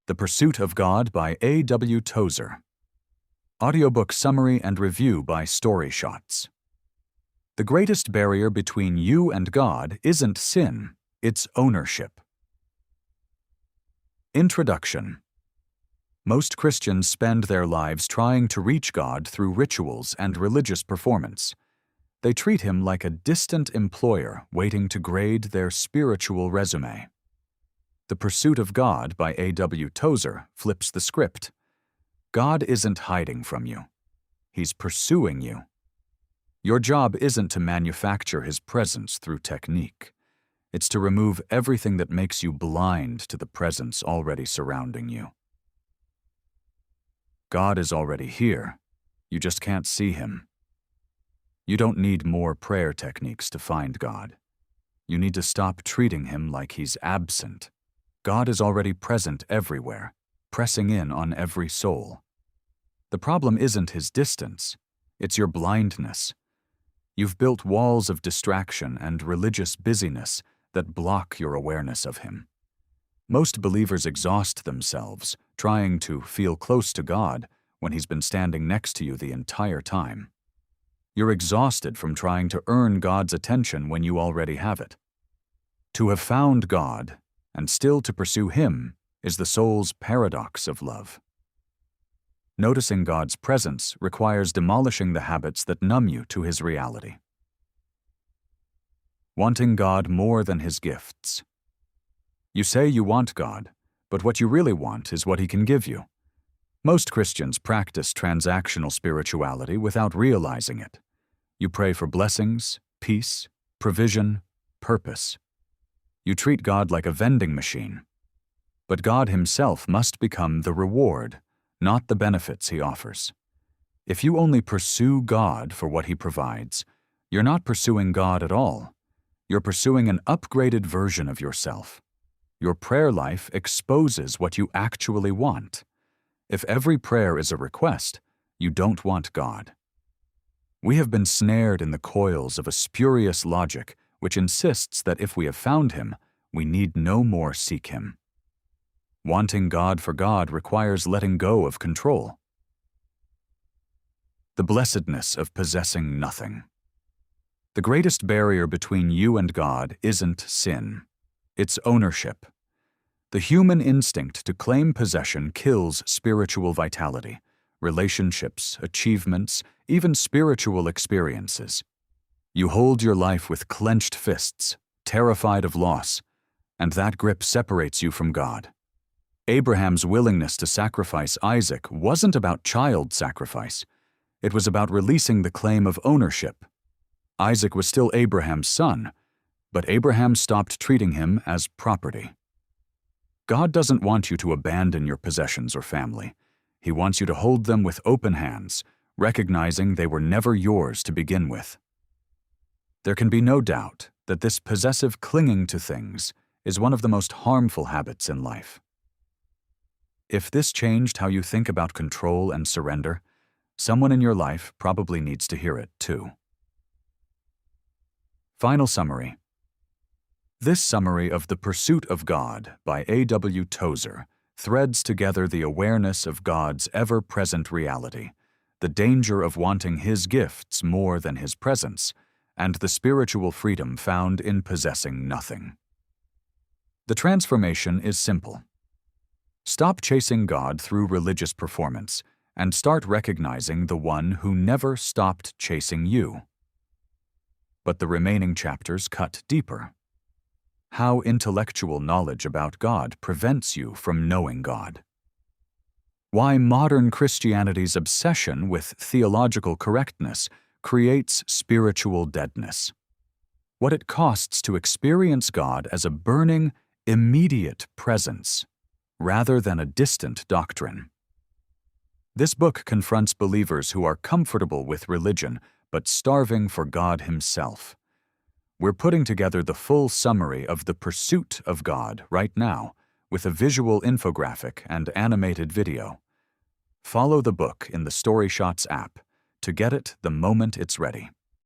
The Pursuit of God by A.W. Tozer. Audiobook summary and review by Story Shots. The greatest barrier between you and God isn't sin, it's ownership. Introduction. Most Christians spend their lives trying to reach God through rituals and religious performance. They treat Him like a distant employer waiting to grade their spiritual resume. The Pursuit of God by A.W. Tozer flips the script. God isn't hiding from you. He's pursuing you. Your job isn't to manufacture His presence through technique. It's to remove everything that makes you blind to the presence already surrounding you. God is already here. You just can't see Him. You don't need more prayer techniques to find God. You need to stop treating Him like He's absent. God is already present everywhere, pressing in on every soul. The problem isn't His distance, it's your blindness. You've built walls of distraction and religious busyness that block your awareness of Him. Most believers exhaust themselves trying to feel close to God when He's been standing next to you the entire time. You're exhausted from trying to earn God's attention when you already have it. To have found God and still to pursue Him is the soul's paradox of love. Noticing God's presence requires demolishing the habits that numb you to His reality. Wanting God more than His gifts. You say you want God, but what you really want is what He can give you. Most Christians practice transactional spirituality without realizing it. You pray for blessings, peace, provision, purpose. You treat God like a vending machine. But God Himself must become the reward, not the benefits He offers. If you only pursue God for what He provides, you're not pursuing God at all. You're pursuing an upgraded version of yourself. Your prayer life exposes what you actually want. If every prayer is a request, you don't want God. We have been snared in the coils of a spurious logic which insists that if we have found Him, we need no more seek Him. Wanting God for God requires letting go of control. The blessedness of possessing nothing. The greatest barrier between you and God isn't sin. It's ownership. The human instinct to claim possession kills spiritual vitality, relationships, achievements, even spiritual experiences. You hold your life with clenched fists, terrified of loss, and that grip separates you from God. Abraham's willingness to sacrifice Isaac wasn't about child sacrifice. It was about releasing the claim of ownership. Isaac was still Abraham's son, but Abraham stopped treating him as property. God doesn't want you to abandon your possessions or family. He wants you to hold them with open hands, recognizing they were never yours to begin with. There can be no doubt that this possessive clinging to things is one of the most harmful habits in life. If this changed how you think about control and surrender, someone in your life probably needs to hear it too. Final summary. This summary of The Pursuit of God by A.W. Tozer threads together the awareness of God's ever-present reality, the danger of wanting His gifts more than His presence, and the spiritual freedom found in possessing nothing. The transformation is simple. Stop chasing God through religious performance and start recognizing the one who never stopped chasing you. But the remaining chapters cut deeper. How intellectual knowledge about God prevents you from knowing God. Why modern Christianity's obsession with theological correctness creates spiritual deadness. What it costs to experience God as a burning, immediate presence, rather than a distant doctrine. This book confronts believers who are comfortable with religion but starving for God Himself. We're putting together the full summary of The Pursuit of God right now with a visual infographic and animated video. Follow the book in the Story Shots app to get it the moment it's ready.